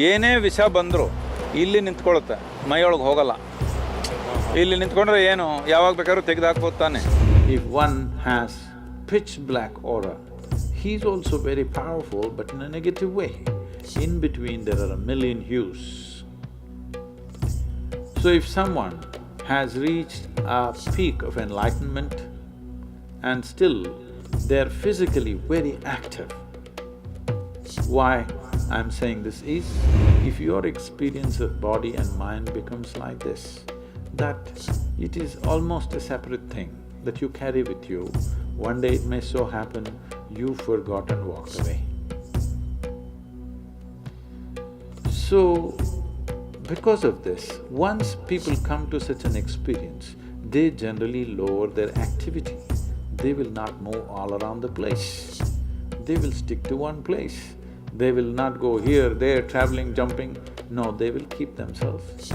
ಏನೇ ವಿಷ ಬಂದರೂ ಇಲ್ಲಿ ನಿಂತ್ಕೊಳ್ಳುತ್ತೆ, ಮೈಯೊಳಗೆ ಹೋಗಲ್ಲ. ಇಲ್ಲಿ ನಿಂತ್ಕೊಂಡ್ರೆ ಏನು ಯಾವಾಗ ಬೇಕಾದ್ರೂ ತೆಗೆದು ಹಾಕ್ಬೋದು ತಾನೆ. If one has pitch black aura, he is also very powerful but in a negative way. In between there are a million hues. So if someone has reached a peak of enlightenment and still they're physically very active, why I'm saying this is, if your experience of body and mind becomes like this, that it is almost a separate thing that you carry with you, one day it may so happen you forgot and walked away. So, because of this, once people come to such an experience, they generally lower their activity. They will not move all around the place. They will stick to one place. They will not go here, there, traveling, jumping. No, they will keep themselves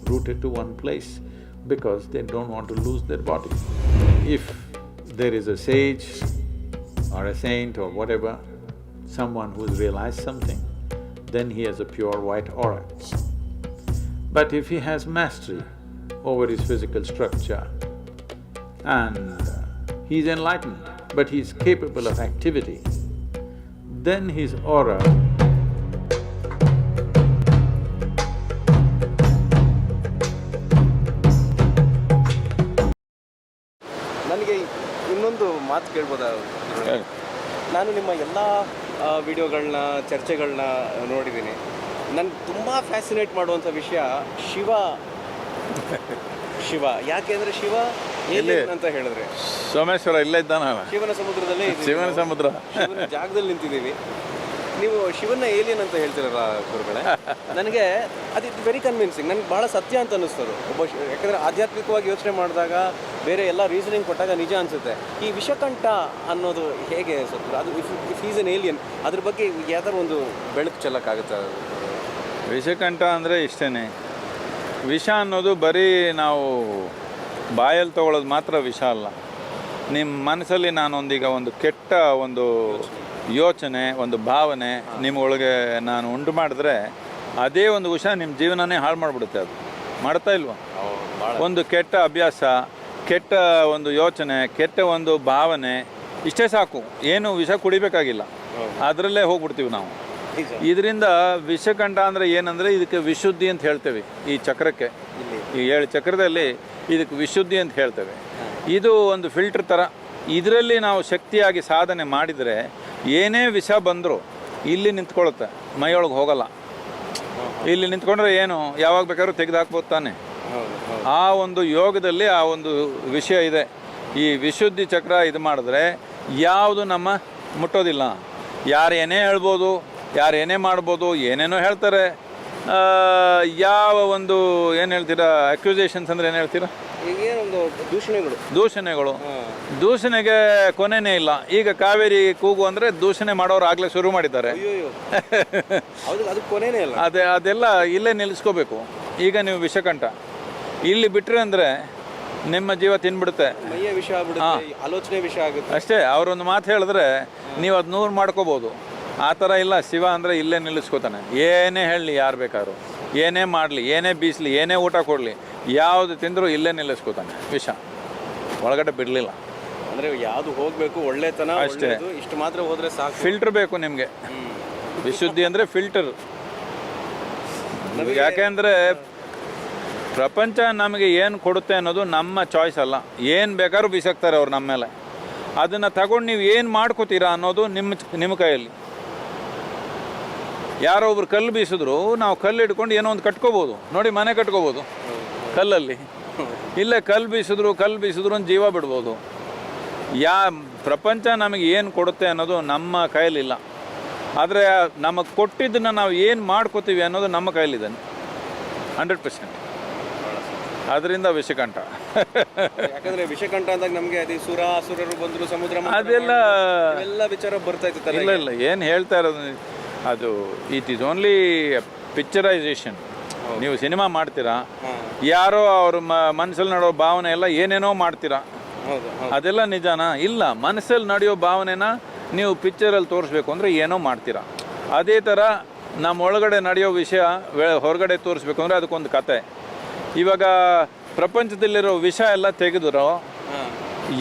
rooted to one place because they don't want to lose their body. If there is a sage or a saint or whatever, someone who's realized something, then he has a pure white aura. But if he has mastery over his physical structure and he's enlightened, but he's capable of activity, then his aura ನನಗೆ ಇನ್ನೊಂದು ಮಾತು ಕೇಳ್ಬೋದಾ? ನಾನು ನಿಮ್ಮ ಎಲ್ಲ ವಿಡಿಯೋಗಳನ್ನ ಚರ್ಚೆಗಳನ್ನ ನೋಡಿದ್ದೀನಿ. ನನಗೆ ತುಂಬ ಫ್ಯಾಸಿನೇಟ್ ಮಾಡುವಂಥ ವಿಷಯ ಶಿವ ಯಾಕೆಂದರೆ ಶಿವ ಏಲಿಯನ್ ಅಂತ ಹೇಳಿದ್ರೆ ಸೋಮೇಶ್ವರ ಇಲ್ಲೇ ಇದ್ದಾನ, ಶಿವನ ಸಮುದ್ರದಲ್ಲೇ ಶಿವನ ಸಮುದ್ರ ಶಿವನ ಜಾಗದಲ್ಲಿ ನಿಂತಿದ್ದೀವಿ. ನೀವು ಶಿವನ ಏಲಿಯನ್ ಅಂತ ಹೇಳ್ತೀರಲ್ಲ ಗುರುಗಳೇ, ನನಗೆ ಅದು ವೆರಿ ಕನ್ವಿನ್ಸಿಂಗ್, ನನಗೆ ಭಾಳ ಸತ್ಯ ಅಂತ ಅನ್ನಿಸ್ತದೆ. ಯಾಕಂದರೆ ಆಧ್ಯಾತ್ಮಿಕವಾಗಿ ಯೋಚನೆ ಮಾಡಿದಾಗ ಬೇರೆ ಎಲ್ಲ ರೀಸನಿಂಗ್ ಕೊಟ್ಟಾಗ ನಿಜ ಅನಿಸುತ್ತೆ. ಈ ವಿಷಕಂಠ ಅನ್ನೋದು ಹೇಗೆ ಸತ್ಯ? ಅದು ಇಫ್ ಈಸ್ ಎನ್ ಏಲಿಯನ್, ಅದ್ರ ಬಗ್ಗೆ ಯಾವ್ದಾದ್ರು ಒಂದು ಬೆಳಕು ಚೆಲ್ಲಕ್ಕಾಗುತ್ತಾ? ವಿಷಕಂಠ ಅಂದರೆ ಇಷ್ಟೇ. ವಿಷ ಅನ್ನೋದು ಬರೀ ನಾವು ಬಾಯಲ್ಲಿ ತಗೊಳ್ಳೋದು ಮಾತ್ರ ವಿಷ ಅಲ್ಲ. ನಿಮ್ಮ ಮನಸ್ಸಲ್ಲಿ ನಾನೊಂದೀಗ ಒಂದು ಕೆಟ್ಟ ಒಂದು ಯೋಚನೆ, ಒಂದು ಭಾವನೆ ನಿಮ್ಮೊಳಗೆ ನಾನು ಉಂಟು ಮಾಡಿದ್ರೆ ಅದೇ ಒಂದು ವಿಷ ನಿಮ್ಮ ಜೀವನನೇ ಹಾಳು ಮಾಡಿಬಿಡುತ್ತೆ. ಅದು ಮಾಡ್ತಾ ಇಲ್ವಾ? ಒಂದು ಕೆಟ್ಟ ಅಭ್ಯಾಸ, ಕೆಟ್ಟ ಒಂದು ಯೋಚನೆ, ಕೆಟ್ಟ ಒಂದು ಭಾವನೆ, ಇಷ್ಟೇ ಸಾಕು. ಏನು ವಿಷ ಕುಡಿಬೇಕಾಗಿಲ್ಲ, ಅದರಲ್ಲೇ ಹೋಗ್ಬಿಡ್ತೀವಿ ನಾವು. ಇದರಿಂದ ವಿಷಕಂಠ ಅಂದರೆ ಏನಂದರೆ ಇದಕ್ಕೆ ವಿಶುದ್ಧಿ ಅಂತ ಹೇಳ್ತೇವೆ. ಈ ಚಕ್ರಕ್ಕೆ, ಈ 7 ಚಕ್ರದಲ್ಲಿ ಇದಕ್ಕೆ ವಿಶುದ್ಧಿ ಅಂತ ಹೇಳ್ತೇವೆ. ಇದು ಒಂದು ಫಿಲ್ಟರ್ ಥರ. ಇದರಲ್ಲಿ ನಾವು ಶಕ್ತಿಯಾಗಿ ಸಾಧನೆ ಮಾಡಿದರೆ ಏನೇ ವಿಷ ಬಂದರೂ ಇಲ್ಲಿ ನಿಂತ್ಕೊಳ್ಳುತ್ತೆ, ಮೈಯೊಳಗೆ ಹೋಗಲ್ಲ. ಇಲ್ಲಿ ನಿಂತ್ಕೊಂಡ್ರೆ ಏನು ಯಾವಾಗ ಬೇಕಾದ್ರೂ ತೆಗೆದು ಹಾಕ್ಬೋದು ತಾನೆ. ಆ ಒಂದು ಯೋಗದಲ್ಲಿ ಆ ಒಂದು ವಿಷಯ ಇದೆ. ಈ ವಿಶುದ್ಧಿ ಚಕ್ರ ಇದು ಮಾಡಿದ್ರೆ ಯಾವುದು ನಮ್ಮ ಮುಟ್ಟೋದಿಲ್ಲ. ಯಾರು ಏನೇ ಹೇಳ್ಬೋದು, ಯಾರು ಏನೇ ಮಾಡ್ಬೋದು, ಏನೇನೋ ಹೇಳ್ತಾರೆ. ಯಾವ ಒಂದು ಏನು ಹೇಳ್ತೀರಾ, ಅಕ್ಯುಸೇಷನ್ಸ್ ಅಂದರೆ ಏನು ಹೇಳ್ತೀರಾ? ಏನೊಂದು ದೂಷಣೆಗಳು. ದೂಷಣೆಗೆ ಕೊನೆನೇ ಇಲ್ಲ. ಈಗ ಕಾವೇರಿ ಕೂಗು ಅಂದರೆ ದೂಷಣೆ ಮಾಡೋರು ಆಗಲೇ ಶುರು ಮಾಡಿದ್ದಾರೆ. ಅದೆಲ್ಲ ಇಲ್ಲೇ ನಿಲ್ಲಿಸ್ಕೋಬೇಕು. ಈಗ ನೀವು ವಿಷಕಂಠ ಇಲ್ಲಿ ಬಿಟ್ರೆ ಅಂದರೆ ನಿಮ್ಮ ಜೀವ ತಿನ್ಬಿಡುತ್ತೆ, ಆಲೋಚನೆ ವಿಷಯ ಆಗುತ್ತೆ ಅಷ್ಟೇ. ಅವರೊಂದು ಮಾತು ಹೇಳಿದ್ರೆ ನೀವು ಅದು 100 ಮಾಡ್ಕೋಬೋದು. ಆ ಥರ ಇಲ್ಲ. ಶಿವ ಅಂದರೆ ಇಲ್ಲೇ ನಿಲ್ಲಿಸ್ಕೋತಾನೆ. ಏನೇ ಹೇಳಲಿ, ಯಾರು ಬೇಕಾದ್ರು ಏನೇ ಮಾಡಲಿ, ಏನೇ ಬೀಸಲಿ, ಏನೇ ಊಟ ಕೊಡಲಿ, ಯಾವುದು ತಿಂದರೂ ಇಲ್ಲೇ ನಿಲ್ಲಿಸ್ಕೋತಾನೆ. ವಿಷ ಒಳಗಡೆ ಬಿಡಲಿಲ್ಲ ಅಂದರೆ ಯಾವುದು ಹೋಗಬೇಕು, ಒಳ್ಳೆತನ ಅಷ್ಟೇ, ಇಷ್ಟು ಮಾತ್ರ ಹೋದರೆ ಸಾಕು. ಫಿಲ್ಟರ್ ಬೇಕು ನಿಮಗೆ. ವಿಶುದ್ಧಿ ಅಂದರೆ ಫಿಲ್ಟರ್. ಯಾಕೆಂದರೆ ಪ್ರಪಂಚ ನಮಗೆ ಏನು ಕೊಡುತ್ತೆ ಅನ್ನೋದು ನಮ್ಮ ಚಾಯ್ಸ್ ಅಲ್ಲ. ಏನು ಬೇಕಾದ್ರೂ ಬೀಸಾಕ್ತಾರೆ ಅವ್ರು ನಮ್ಮ ಮೇಲೆ. ಅದನ್ನು ತಗೊಂಡು ನೀವು ಏನು ಮಾಡ್ಕೋತೀರಾ ಅನ್ನೋದು ನಿಮ್ಮ ಕೈಯಲ್ಲಿ. ಯಾರೋ ಒಬ್ರು ಕಲ್ಲು ಬೀಸಿದ್ರು, ನಾವು ಕಲ್ಲು ಹಿಡ್ಕೊಂಡು ಏನೋ ಒಂದು ಕಟ್ಕೋಬೋದು. ನೋಡಿ, ಮನೆ ಕಟ್ಕೋಬೋದು ಕಲ್ಲಲ್ಲಿ. ಇಲ್ಲೇ ಕಲ್ಲು ಬೀಸಿದ್ರು ಒಂದು ಜೀವ ಬಿಡ್ಬೋದು. ಪ್ರಪಂಚ ನಮಗೆ ಏನು ಕೊಡುತ್ತೆ ಅನ್ನೋದು ನಮ್ಮ ಕೈಯಲ್ಲಿಲ್ಲ. ಆದರೆ ನಮಗೆ ಕೊಟ್ಟಿದ್ದನ್ನು ನಾವು ಏನು ಮಾಡ್ಕೋತೀವಿ ಅನ್ನೋದು ನಮ್ಮ ಕೈಯಲ್ಲಿದೆ 100%. ಅದರಿಂದ ವಿಷಕಂಠ. ಯಾಕಂದ್ರೆ ವಿಷಕಂಠ ಅಂದಾಗ ನಮಗೆ ಅದೇ ಸುರರು ಬಂದರು, ಸಮುದ್ರ, ಅದೆಲ್ಲ ವಿಚಾರ ಬರ್ತಾ ಇತ್ತು. ಇಲ್ಲ, ಏನು ಹೇಳ್ತಾ ಇರೋದು ಅದು ಇಟ್ ಈಸ್ ಓನ್ಲಿ ಪಿಕ್ಚರೈಸೇಷನ್. ನೀವು ಸಿನಿಮಾ ಮಾಡ್ತೀರಾ, ಯಾರೋ ಅವ್ರ ಮನಸ್ಸಲ್ಲಿ ನಡೆಯೋ ಭಾವನೆ ಎಲ್ಲ ಏನೇನೋ ಮಾಡ್ತೀರಾ. ಅದೆಲ್ಲ ನಿಜಾನಾ? ಇಲ್ಲ. ಮನಸ್ಸಲ್ಲಿ ನಡೆಯೋ ಭಾವನೆನ ನೀವು ಪಿಕ್ಚರಲ್ಲಿ ತೋರಿಸ್ಬೇಕು ಅಂದರೆ ಏನೋ ಮಾಡ್ತೀರಾ. ಅದೇ ಥರ ನಮ್ಮ ಒಳಗಡೆ ನಡೆಯೋ ವಿಷಯ ಹೊರಗಡೆ ತೋರಿಸ್ಬೇಕು ಅಂದರೆ ಅದಕ್ಕೊಂದು ಕತೆ. ಇವಾಗ ಪ್ರಪಂಚದಲ್ಲಿರೋ ವಿಷ ಎಲ್ಲ ತೆಗೆದ್ರು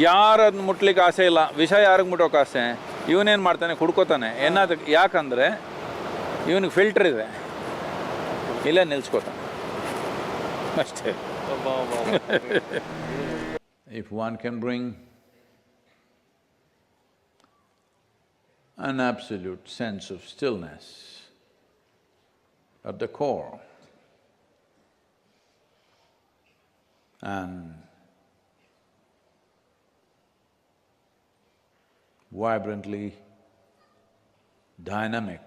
ಯಾರನ್ನು ಮುಟ್ಲಿಕ್ಕೆ ಆಸೆ ಇಲ್ಲ. ವಿಷ ಯಾರಿಗೆ ಮುಟ್ಟೋಕೆ ಆಸೆ? ಇವನೇನು ಮಾಡ್ತಾನೆ, ಕುಡ್ಕೋತಾನೆ. ಏನಾದ್ರು ಯಾಕಂದರೆ ಇವನಿಗೆ ಫಿಲ್ಟರ್ ಇದೆ, ಇಲ್ಲೇ ನಿಲ್ಸ್ಕೋತಾನೆ ಅಷ್ಟೇ. If one can bring an absolute sense of stillness at the core and vibrantly dynamic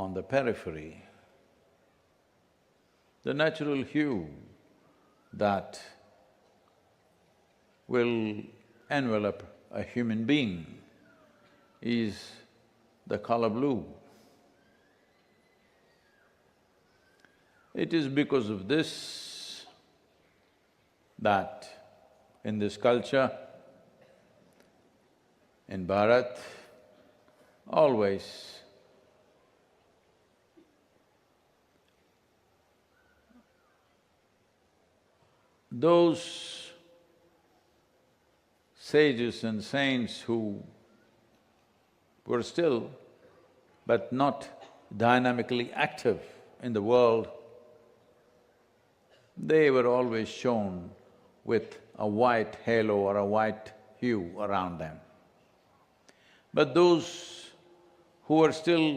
on the periphery, the natural hue that will envelop a human being is the color blue. It is because of this that in this culture, in Bharat, always those sages and saints who were still but not dynamically active in the world, they were always shown with a white halo or a white hue around them. But those who were still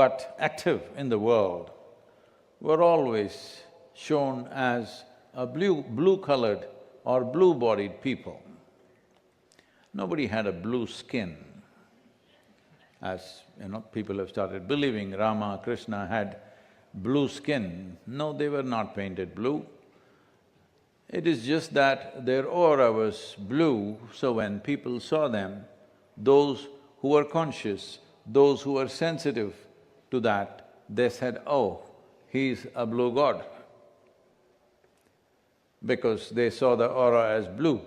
but active in the world were always shown as a blue-colored or blue-bodied people. Nobody had a blue skin. As people have started believing Rama, Krishna had blue skin. No, they were not painted blue. It is just that their aura was blue, so when people saw them, those who were conscious, those who were sensitive to that, they said, "Oh, he's a blue god," because they saw the aura as blue.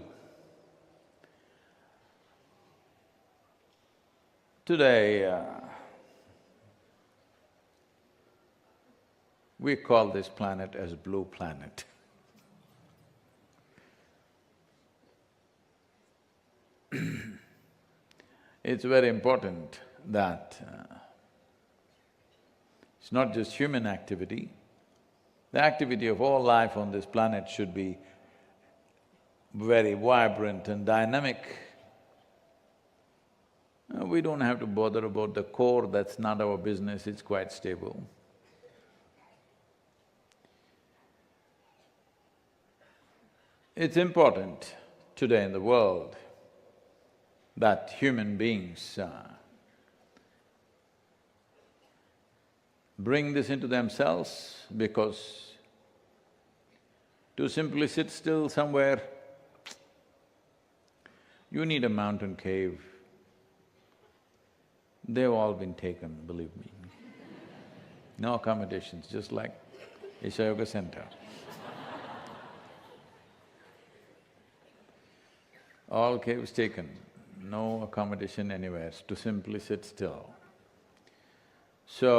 Today, we call this planet as blue planet. It's very important that it's not just human activity. The activity of all life on this planet should be very vibrant and dynamic. We don't have to bother about the core, that's not our business, it's quite stable. It's important today in the world that human beings bring this into themselves, because to simply sit still somewhere, you need a mountain cave. They've all been taken, believe me. No accommodations, just like Isha Yoga Center. All caves taken, no accommodation anywhere, to simply sit still. So,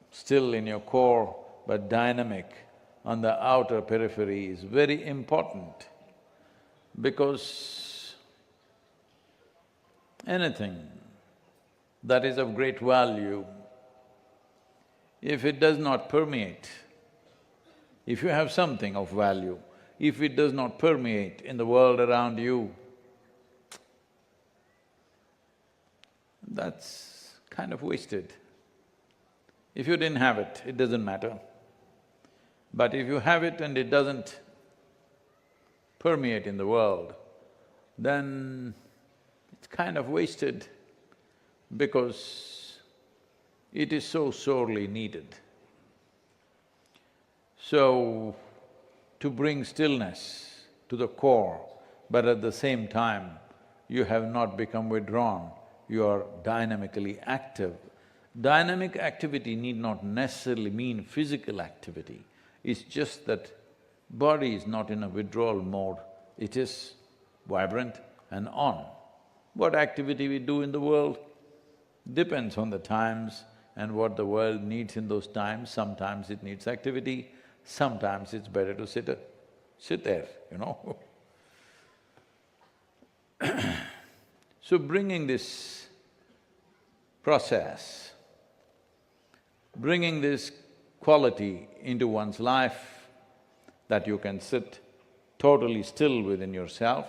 still in your core but dynamic on the outer periphery is very important, because anything that is of great value, if it does not permeate, if you have something of value, if it does not permeate in the world around you, that's kind of wasted. If you didn't have it, it doesn't matter. But if you have it and it doesn't permeate in the world, then it's kind of wasted, because it is so sorely needed. So, to bring stillness to the core, but at the same time, you have not become withdrawn, you are dynamically active. Dynamic activity need not necessarily mean physical activity, it's just that body is not in a withdrawal mode, it is vibrant and on. What activity we do in the world? Depends on the times and what the world needs in those times. Sometimes it needs activity, sometimes it's better to sit there, you know. So bringing this process, bringing this quality into one's life, that you can sit totally still within yourself,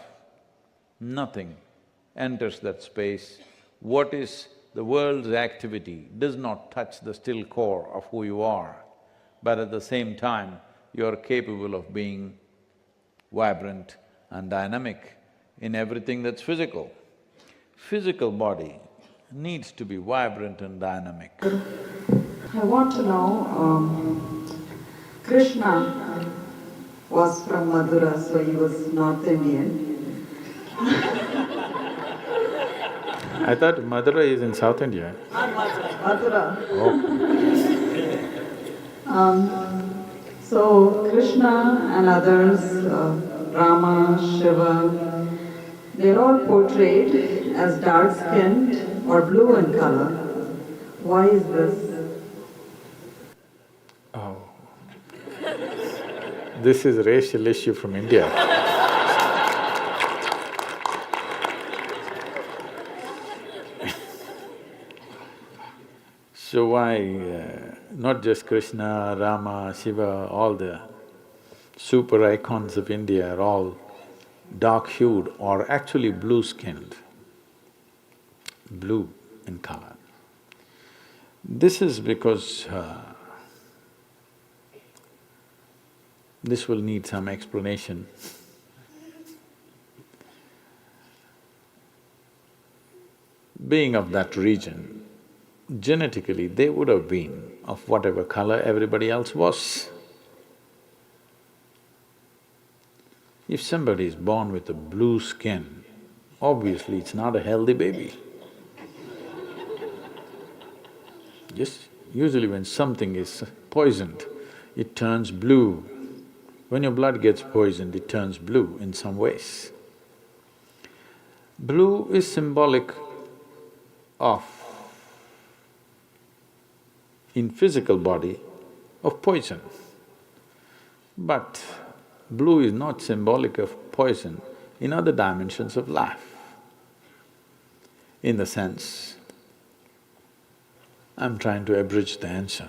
nothing enters that space. What is the world's activity does not touch the still core of who you are, but at the same time, you are capable of being vibrant and dynamic in everything that's physical. Physical body needs to be vibrant and dynamic. I want to know, Krishna was from Madura, so he was North Indian. I thought Madurai is in South India. Madura. Oh. So Krishna and others, Rama, Shiva, they're all portrayed as dark-skinned or blue in color. Why is this? Oh. This is a racial issue from India. So why not just Krishna, Rama, Shiva, all the super icons of India are all dark-hued or actually blue-skinned, blue in color. This is because this will need some explanation. Being of that region, genetically they would have been of whatever color everybody else was. If somebody is born with a blue skin, obviously it's not a healthy baby. Yes, usually when something is poisoned, it turns blue. When your blood gets poisoned, it turns blue in some ways. Blue is symbolic of, in physical body, of poison. But blue is not symbolic of poison in other dimensions of life. In the sense, I'm trying to abridge the answer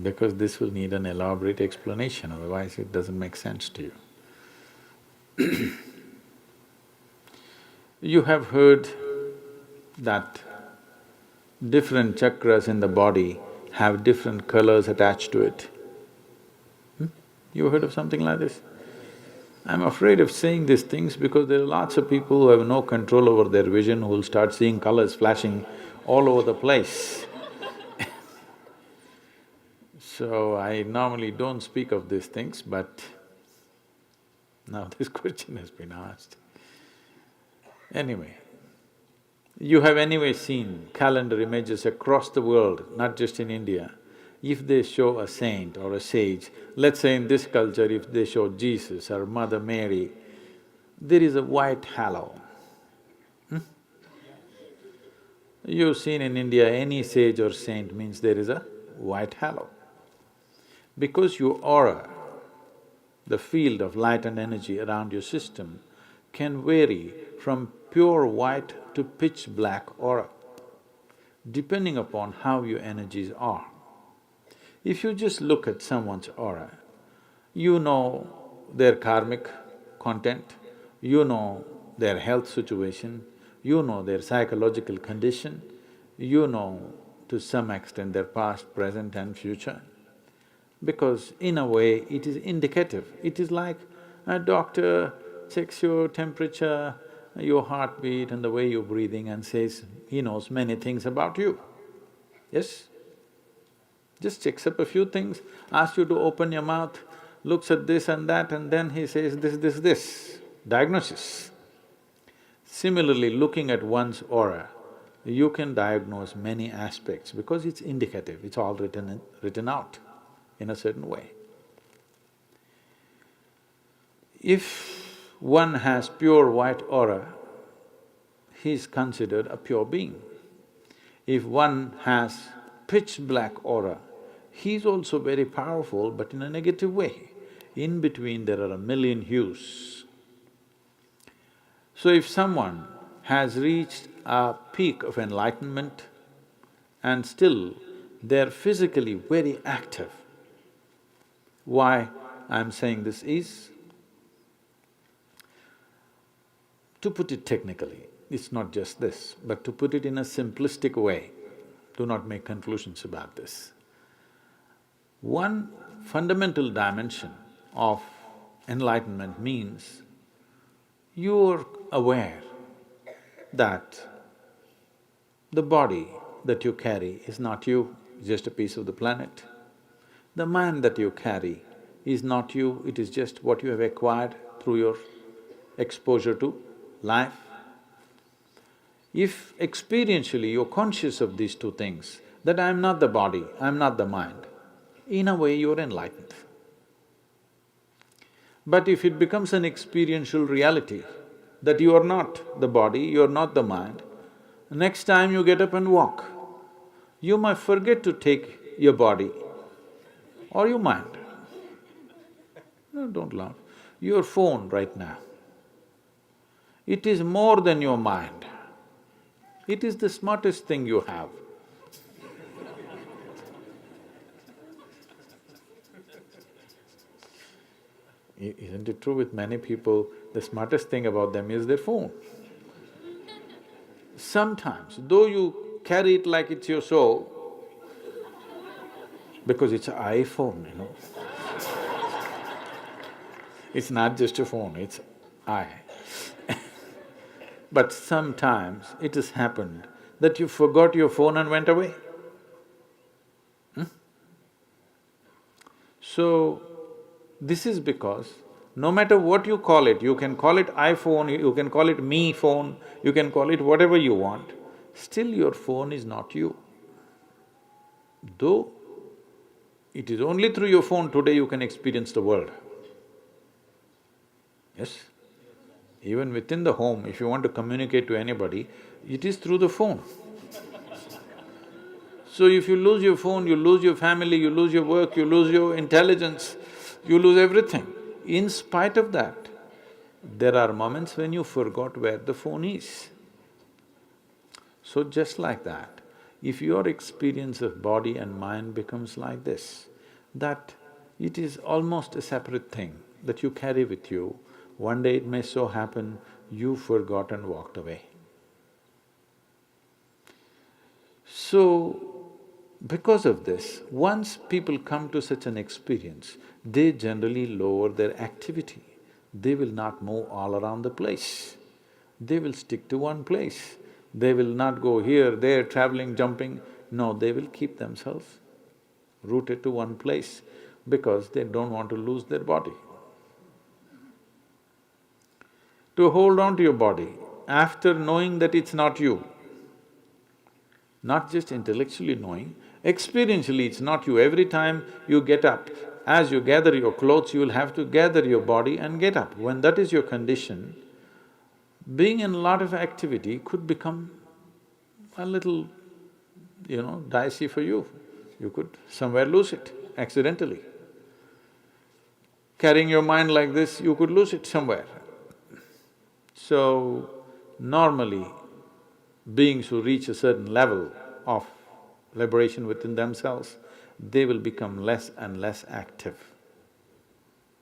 because this will need an elaborate explanation, otherwise it doesn't make sense to you. You have heard that different chakras in the body have different colors attached to it. You heard of something like this? I'm afraid of saying these things because there are lots of people who have no control over their vision who will start seeing colors flashing all over the place. So I normally don't speak of these things, but now this question has been asked. Anyway, you have anyway seen calendar images across the world, not just in India. If they show a saint or a sage, let's say in this culture if they show Jesus or Mother Mary, there is a white halo. You've seen in India any sage or saint means there is a white halo. Because your aura, the field of light and energy around your system can vary from pure white to pitch black aura, depending upon how your energies are. If you just look at someone's aura, you know their karmic content, you know their health situation, you know their psychological condition, you know to some extent their past, present and future. Because in a way it is indicative. It is like a doctor checks your temperature, your heartbeat and the way you're breathing and says he knows many things about you. Yes? Just checks up a few things, asks you to open your mouth, looks at this and that and then he says this, diagnosis. Similarly, looking at one's aura, you can diagnose many aspects because it's indicative, it's all written out in a certain way. If one has pure white aura, he is considered a pure being. If one has pitch black aura, he's also very powerful but in a negative way. In between there are a million hues. So if someone has reached a peak of enlightenment and still they're physically very active, why I'm saying this is, to put it technically, it's not just this, but to put it in a simplistic way, do not make conclusions about this. One fundamental dimension of enlightenment means you're aware that the body that you carry is not you, it's just a piece of the planet. The mind that you carry is not you, it is just what you have acquired through your exposure to life. If experientially you're conscious of these two things, that I'm not the body, I'm not the mind, in a way you're enlightened. But if it becomes an experiential reality that you are not the body, you are not the mind, next time you get up and walk, you might forget to take your body or your mind. No, don't laugh. Your phone right now, it is more than your mind. It is the smartest thing you have. Isn't it true with many people, the smartest thing about them is their phone? Sometimes, though you carry it like it's your soul, because it's an iPhone, you know. It's not just a phone, it's I. But sometimes it has happened that you forgot your phone and went away. So, this is because no matter what you call it iPhone, you can call it me phone, you can call it whatever you want, still your phone is not you. Though it is only through your phone today you can experience the world. Yes? Even within the home, if you want to communicate to anybody, it is through the phone. So if you lose your phone, you lose your family, you lose your work, you lose your intelligence, you lose everything. In spite of that, there are moments when you forgot where the phone is. So just like that, if your experience of body and mind becomes like this, that it is almost a separate thing that you carry with you, one day it may so happen you forgot and walked away. So, because of this, once people come to such an experience, they generally lower their activity. They will not move all around the place. They will stick to one place. They will not go here, there, traveling, jumping. No, they will keep themselves rooted to one place because they don't want to lose their body. To hold on to your body, after knowing that it's not you, not just intellectually knowing, experientially it's not you. Every time you get up, as you gather your clothes, you will have to gather your body and get up. When that is your condition, being in a lot of activity could become a little, dicey for you. You could somewhere lose it accidentally. Carrying your mind like this, you could lose it somewhere. So, normally, beings who reach a certain level of liberation within themselves, they will become less and less active.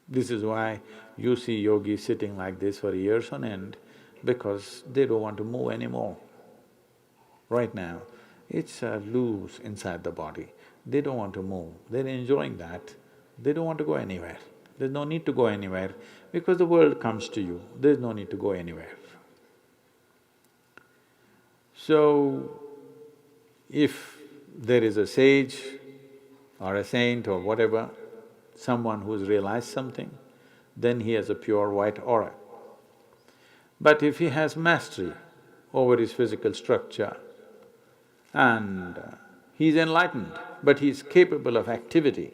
This is why you see yogis sitting like this for years on end, because they don't want to move anymore. Right now, it's loose inside the body. They don't want to move, they're enjoying that, they don't want to go anywhere. There's no need to go anywhere because the world comes to you, there's no need to go anywhere. So, if there is a sage or a saint or whatever, someone who's realized something, then he has a pure white aura. But if he has mastery over his physical structure and he's enlightened, but he's capable of activity,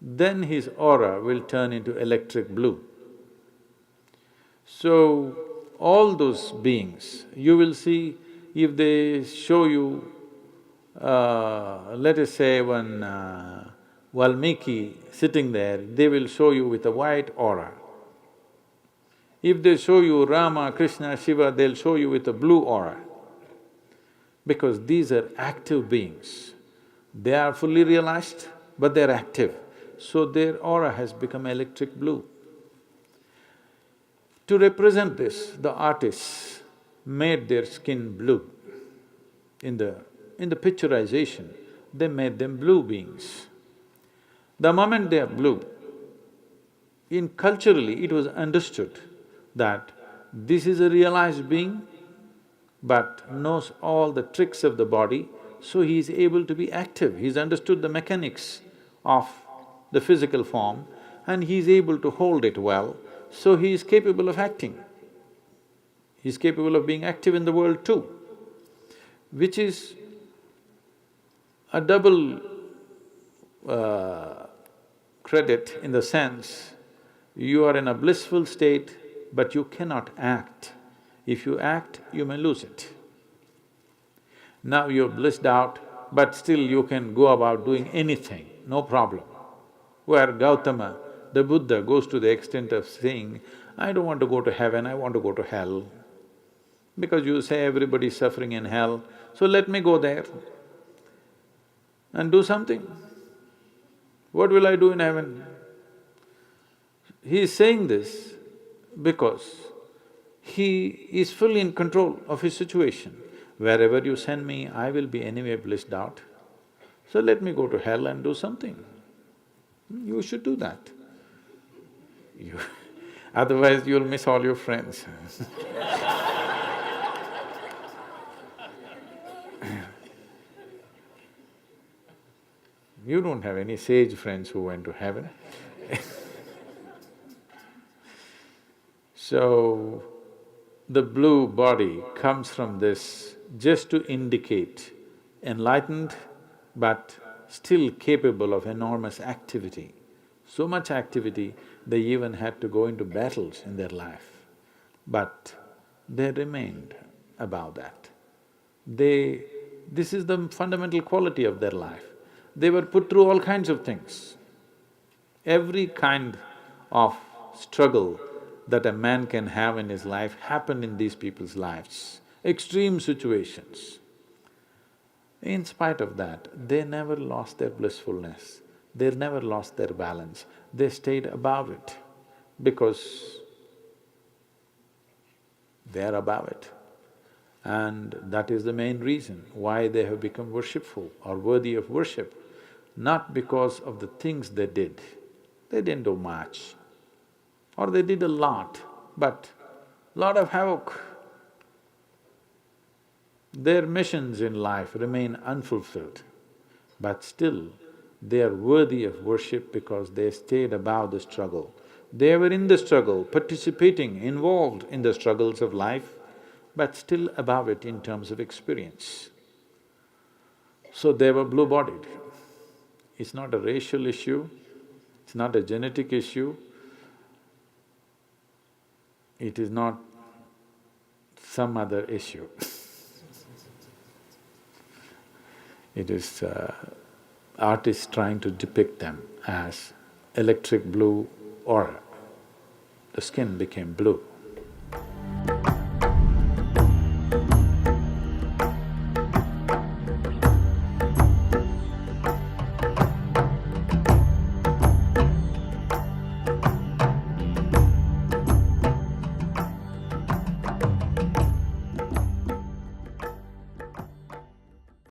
then his aura will turn into electric blue. So, all those beings, you will see if they show you let us say one Valmiki sitting there, they will show you with a white aura. If they show you Rama, Krishna, Shiva, they'll show you with a blue aura. Because these are active beings. They are fully realized, but they're active. So their aura has become electric blue. To represent this, the artists made their skin blue. In the picturization, they made them blue beings. The moment they are blue, culturally it was understood that this is a realized being but knows all the tricks of the body, so he is able to be active. He's understood the mechanics of the physical form and he is able to hold it well, so he is capable of acting. He is capable of being active in the world too, which is a double credit in the sense, you are in a blissful state, but you cannot act. If you act, you may lose it. Now you're blissed out, but still you can go about doing anything, no problem. Where Gautama, the Buddha, goes to the extent of saying, I don't want to go to heaven, I want to go to hell. Because you say everybody's suffering in hell, so let me go there and do something. What will I do in heaven? He is saying this because he is fully in control of his situation. Wherever you send me, I will be anyway blissed out. So let me go to hell and do something. You should do that. Otherwise you'll miss all your friends. You don't have any sage friends who went to heaven. So, the blue body comes from this just to indicate enlightened but still capable of enormous activity. So much activity, they even had to go into battles in their life. But they remained above that. This is the fundamental quality of their life. They were put through all kinds of things. Every kind of struggle that a man can have in his life happened in these people's lives, extreme situations. In spite of that, they never lost their blissfulness, they never lost their balance, they stayed above it because they are above it. And that is the main reason why they have become worshipful or worthy of worship, not because of the things they did. They didn't do much, or they did a lot, but lot of havoc. Their missions in life remain unfulfilled, but still they are worthy of worship because they stayed above the struggle. They were in the struggle, participating, involved in the struggles of life, but still above it in terms of experience. So they were blue-bodied. It's not a racial issue, it's not a genetic issue, it is not some other issue. It is artists trying to depict them as electric blue aura. The skin became blue.